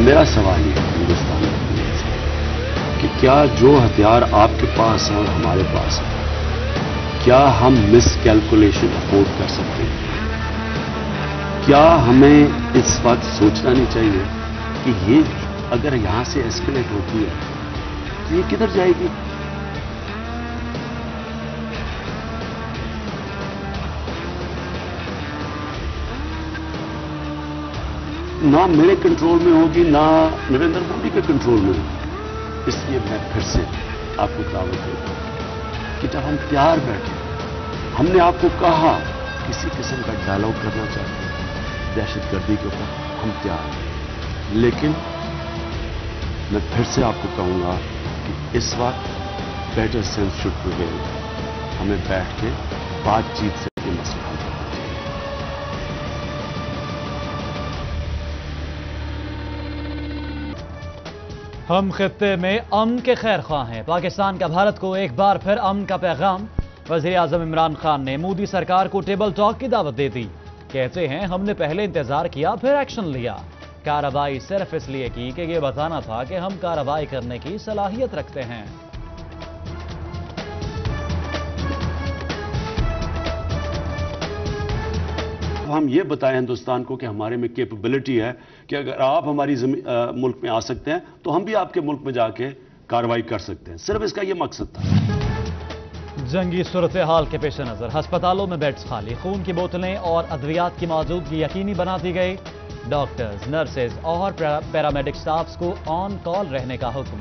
मेरा सवाल ये है हिंदुस्तान से कि क्या जो हथियार आपके पास हैं और हमारे पास हैं, क्या हम मिसकैलकुलेशन अफोर्ड कर सकते हैं? क्या हमें इस वक्त सोचना नहीं चाहिए कि ये अगर यहां से एस्केलेट होती है तो ये किधर जाएगी? ना मेरे कंट्रोल में होगी, ना नरेंद्र मोदी के कंट्रोल में होगी। इसलिए मैं फिर से आपको दावत देता हूं कि जब हम तैयार बैठे, हमने आपको कहा किसी किस्म का डायलॉग करना चाहते हैं दहशतगर्दी के ऊपर, हम तैयार हैं। लेकिन मैं फिर से आपको कहूंगा कि इस वक्त बेटर सेंस शुड प्रिवेल। हमें बैठ के बातचीत से ये मसला हल करना चाहिए। हम खित्ते में अमन के खैर ख्वाह हैं। पाकिस्तान का भारत को एक बार फिर अमन का पैगाम। वज़ीर आज़म इमरान खान ने मोदी सरकार को टेबल टॉक की दावत दे दी। कहते हैं हमने पहले इंतजार किया फिर एक्शन लिया। कार्रवाई सिर्फ इसलिए की कि यह बताना था कि हम कार्रवाई करने की सलाहियत रखते हैं। हम ये बताएं हिंदुस्तान को कि हमारे में कैपेबिलिटी है कि अगर आप हमारी मुल्क में आ सकते हैं तो हम भी आपके मुल्क में जाके कार्रवाई कर सकते हैं। सिर्फ इसका यह मकसद था। जंगी सूरत हाल के पेश नजर अस्पतालों में बेड्स खाली, खून की बोतलें और अद्वियात की मौजूदगी यकीनी बना दी गई। डॉक्टर्स, नर्सेज और पैरामेडिक स्टाफ्स को ऑन कॉल रहने का हुक्म।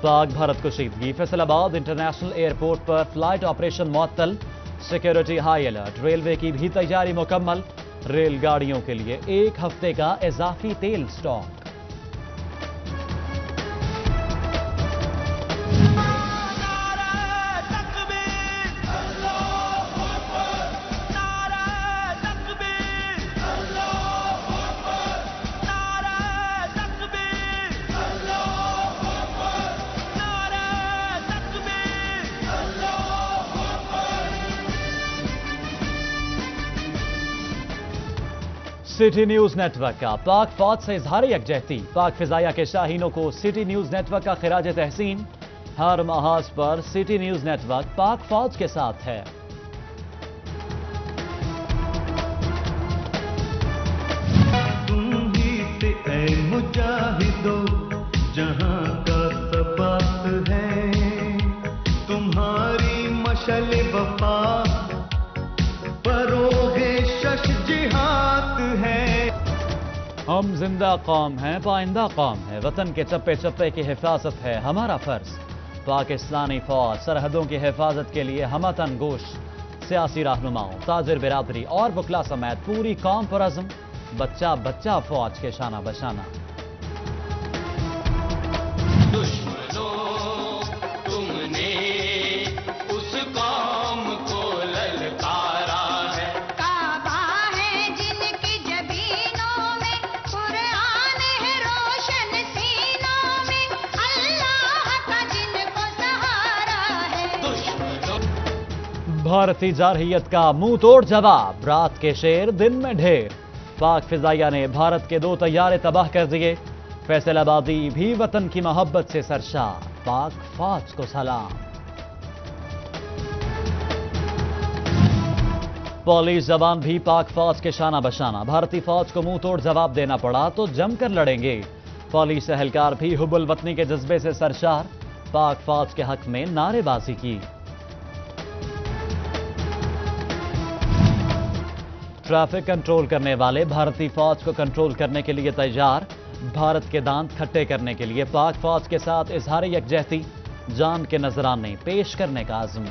पाक भारत कशीदगी, फैसलाबाद इंटरनेशनल एयरपोर्ट पर फ्लाइट ऑपरेशन मुअत्तल, सिक्योरिटी हाई अलर्ट। रेलवे की भी तैयारी मुकम्मल, रेलगाड़ियों के लिए 1 हफ्ते का इजाफी तेल स्टॉक। सिटी न्यूज नेटवर्क का पाक फौज से इजहार यकजहती। पाक फिजाया के शाहीनों को सिटी न्यूज नेटवर्क का खिराज तहसीन। हर महाज पर सिटी न्यूज नेटवर्क पाक फौज के साथ है। तुम ही से ऐ मुजाहिदो जहां का सबात है, तुम्हारी मशल वफा परोगे शश जिहाद है। हम जिंदा कौम हैं, पाइंदा कौम है। वतन के चप्पे चप्पे की हिफाजत है हमारा फर्ज। पाकिस्तानी फौज सरहदों की हिफाजत के लिए हमतन गोश। सियासी रहनुमाओं, ताजिर बिरादरी और बुकला समेत पूरी कौम पर अज़म। बच्चा बच्चा फौज के शाना बशाना। भारतीय जारहियत का मुंह तोड़ जवाब, रात के शेर दिन में ढेर। पाक फिजाइया ने भारत के 2 तैयारे तबाह कर दिए। फैसलाबादी भी वतन की मोहब्बत से सरशार। पाक फौज को सलाम। पुलिस जवान भी पाक फौज के शाना बशाना। भारतीय फौज को मुंह तोड़ जवाब देना पड़ा तो जमकर लड़ेंगे। पुलिस एहलकार भी हुब्बुल वतनी के जज्बे से सरशार। पाक फौज के हक में नारेबाजी की। ट्रैफिक कंट्रोल करने वाले भारतीय फौज को कंट्रोल करने के लिए तैयार। भारत के दांत खट्टे करने के लिए पाक फौज के साथ इजहार यकजहती। जान के नजराने पेश करने का आज़म।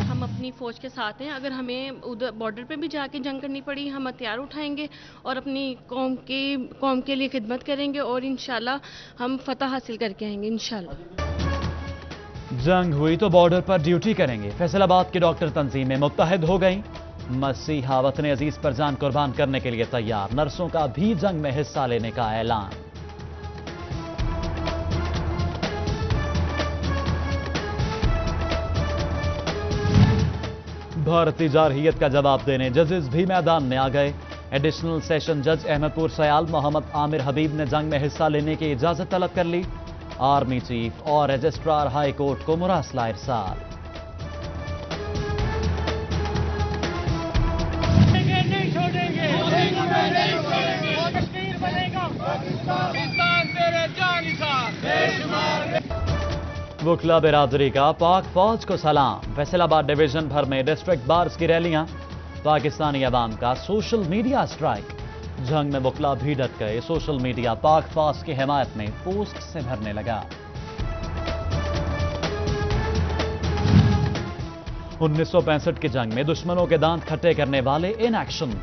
हम अपनी फौज के साथ हैं। अगर हमें उधर बॉर्डर पे भी जाके जंग करनी पड़ी, हम हथियार उठाएंगे और अपनी कौम के लिए खिदमत करेंगे और इंशाल्लाह हम फतह हासिल करके आएंगे इंशाल्लाह। जंग हुई तो बॉर्डर पर ड्यूटी करेंगे। फैसलाबाद की डॉक्टर तंजीमें मुत्तहिद हो गई। मसीहा वतन अजीज पर जान कुर्बान करने के लिए तैयार। नर्सों का भी जंग में हिस्सा लेने का ऐलान। भारतीय जारहियत का जवाब देने जजेस भी मैदान में आ गए। एडिशनल सेशन जज अहमदपुर सयाल मोहम्मद आमिर हबीब ने जंग में हिस्सा लेने की इजाजत तलब कर ली। आर्मी चीफ और रजिस्ट्रार हाई कोर्ट को मुरासला इरसाल। वकला बिरादरी का पाक फौज को सलाम। फैसलाबाद डिवीजन भर में डिस्ट्रिक्ट बार्स की रैलियां। पाकिस्तानी अवाम का सोशल मीडिया स्ट्राइक। जंग में वकला भी डट गए। सोशल मीडिया पाक फौज की हिमायत में पोस्ट से भरने लगा। 1965 की जंग में दुश्मनों के दांत खट्टे करने वाले इन एक्शन।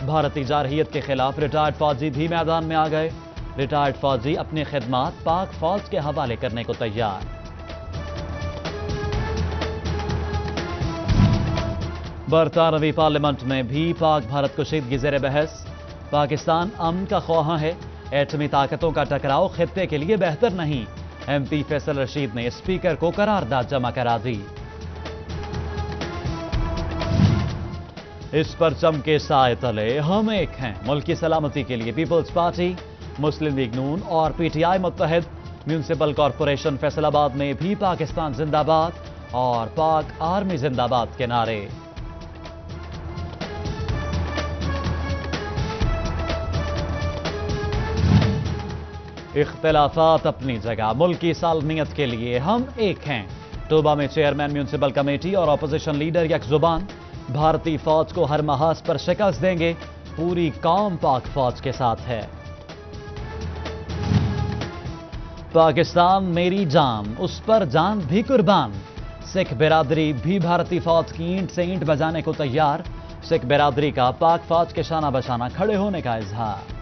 भारतीय जारहियत के खिलाफ रिटायर्ड फौजी भी मैदान में आ गए। रिटायर्ड फौजी अपनी खिदमात पाक फौज के हवाले करने को तैयार। बरतानवी पार्लियामेंट में भी पाक भारत कशीदगी ज़ेर बहस। पाकिस्तान अमन का ख्वाहां है। एटमी ताकतों का टकराव खित्ते के लिए बेहतर नहीं। MP फैसल रशीद ने स्पीकर को करारदाद जमा करा दी। इस परचम के साए तले हम एक हैं। मुल्क की सलामती के लिए पीपल्स पार्टी, मुस्लिम लीग नून और PTI मुत्तहिद। म्यूनिसिपल कॉरपोरेशन फैसलाबाद में भी पाकिस्तान जिंदाबाद और पाक आर्मी जिंदाबाद के नारे। इख्तिलाफात अपनी जगह, मुल्क की सालमियत के लिए हम एक हैं। टोबा में चेयरमैन म्यूनिसिपल कमेटी और अपोजिशन लीडर यकजुबान। भारतीय फौज को हर महाज पर शिकस्त देंगे। पूरी कौम पाक फौज के साथ है। पाकिस्तान मेरी जान, उस पर जान भी कुर्बान। सिख बिरादरी भी भारतीय फौज की ईंट से ईंट बजाने को तैयार। सिख बिरादरी का पाक फौज के शाना बशाना खड़े होने का इजहार।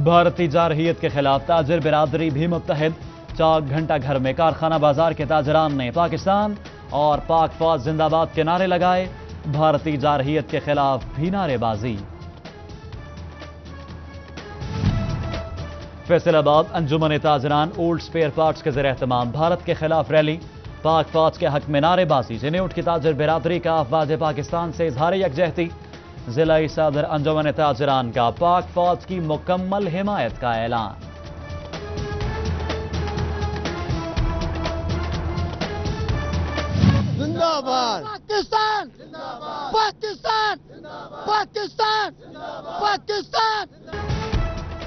भारतीय जारहियत के खिलाफ ताजिर बिरादरी भी मुत्तहिद। चाक घंटा घर में कारखाना बाजार के ताजरान ने पाकिस्तान और पाक फौज जिंदाबाद के नारे लगाए। भारतीय जारहियत के खिलाफ भी नारेबाजी। फैसलाबाद अंजुमन ताजरान ओल्ड स्पेयर पार्ट्स के ज़ेर एहतमाम भारत के खिलाफ रैली। पाक फौज के हक में नारेबाजी। जिनेउट की ताजिर बिरादरी का अफवाज पाकिस्तान से इजहार यकजहती। जिलाई सदर अंजुमन ताजरान का पाक फौज की मुकम्मल हिमायत का ऐलान। जिंदाबाद पाकिस्तान, पाकिस्तान, पाकिस्तान, पाकिस्तान।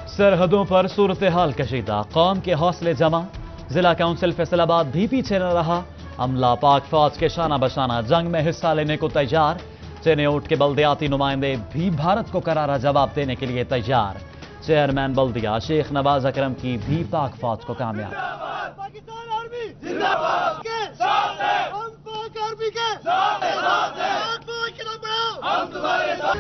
सरहदों पर सूरत हाल कशीदा, कौम के हौसले जमा। जिला काउंसिल फैसलाबाद भी पीछे न रहा। अमला पाक फौज के शाना बशाना जंग में हिस्सा लेने को तैयार। चेनेउट के बल्दियाती नुमाइंदे भी भारत को करारा जवाब देने के लिए तैयार। चेयरमैन बल्दिया शेख नवाज अकरम की भी पाक फौज को कामयाब। पाकिस्तान आर्मी जिंदाबाद के साथ हैं, हम पाक आर्मी के साथ हैं, हम तुम्हारे साथ।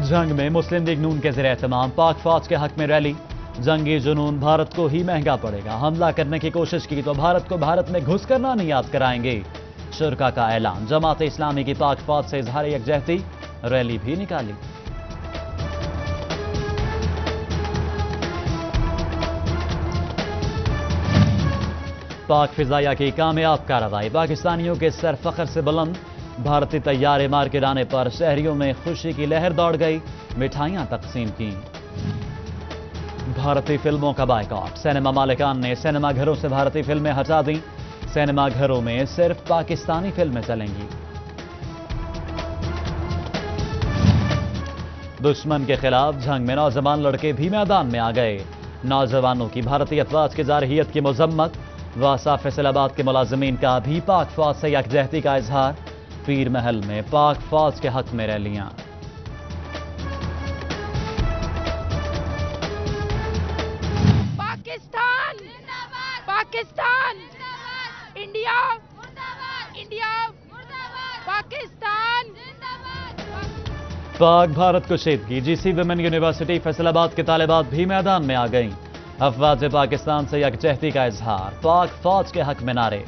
जंग में मुस्लिम लीग नून के ज़ेर एहतमाम पाक फौज के हक में रैली। जंगी जुनून भारत को ही महंगा पड़ेगा। हमला करने की कोशिश की तो भारत को भारत में घुस करना नहीं याद कराएंगे। शुरका का ऐलान। जमात इस्लामी की पाक फौज से इजहार यकजहती। रैली भी निकाली। पाक फिजाया की कामयाब कार्रवाई। पाकिस्तानियों के सर फख्र से बुलंद। भारतीय तैयारे मार के डाने पर शहरियों में खुशी की लहर दौड़ गई। मिठाइयां तकसीम की। भारतीय फिल्मों का बायकॉट। सिनेमा मालिकान ने सिनेमा घरों से भारतीय फिल्में हटा दी। सिनेमा घरों में सिर्फ पाकिस्तानी फिल्में चलेंगी। दुश्मन के खिलाफ जंग में नौजवान लड़के भी मैदान में आ गए। नौजवानों की भारतीय फौज की जारहियत की मजम्मत। वासा फैसलाबाद के मुलाजमीन का भी पाक फौज से यकजहती का इजहार। पीर महल में पाक फौज के हक में रैलियां। Pakistan, Pakistan, India, India, Pakistan. पाक भारत कशीदगी। GC विमेन यूनिवर्सिटी फैसलाबाद के तालिबात भी मैदान में आ गईं। अफवाज पाकिस्तान से यकजहती का इजहार। पाक फौज के हक में नारे।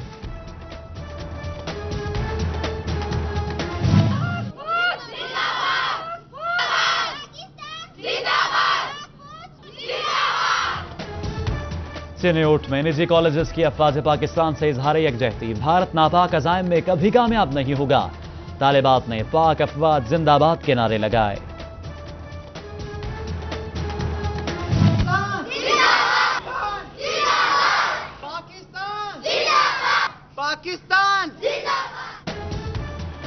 चिन्योट में निजी कॉलेजेस की अफवाज पाकिस्तान से इजहार यकजहती। भारत नापाक अज़ाइम में कभी कामयाब नहीं होगा। तालिबात ने पाक अफवाज जिंदाबाद के नारे लगाए। पाकिस्तान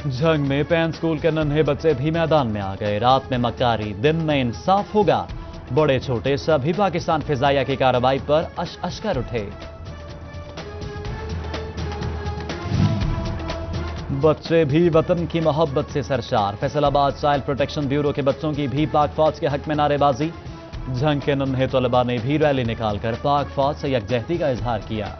जंग में पैन स्कूल के नन्हे बच्चे भी मैदान में आ गए। रात में मक्कारी, दिन में इंसाफ होगा। बड़े छोटे सभी पाकिस्तान फिजाइया की कार्रवाई पर अश कर उठे। बच्चे भी वतन की मोहब्बत से सरशार। फैसलाबाद चाइल्ड प्रोटेक्शन ब्यूरो के बच्चों की भी पाक फौज के हक में नारेबाजी। जंग के नन्हे तलबा ने भी रैली निकालकर पाक फौज से यकजहती का इजहार किया।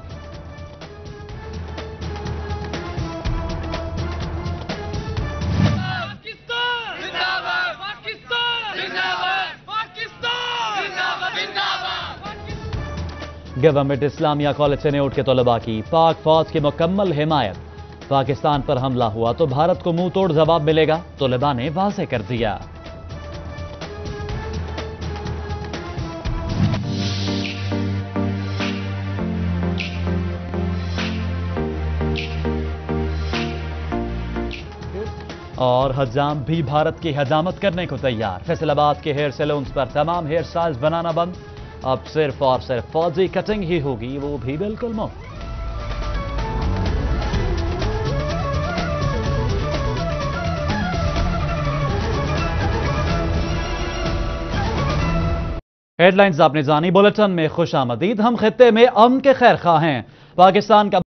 गवर्नमेंट इस्लामिया कॉलेज चिन्योट के तलबा की पाक फौज की मुकम्मल हिमायत। पाकिस्तान पर हमला हुआ तो भारत को मुंह तोड़ जवाब मिलेगा, तलबा ने वाज़ेह कर दिया। और हजाम भी भारत की हजामत करने को तैयार। फैसलाबाद के हेयर सैलून्स पर तमाम हेयर स्टाइल्स बनाना बंद। अब सिर्फ और सिर्फ फौजी कटिंग ही होगी, वो भी बिल्कुल मुफ्त। हेडलाइंस आपने जानी। बुलेटिन में खुश आमदीद। हम खित्ते में अमन के खैर खा हैं। पाकिस्तान का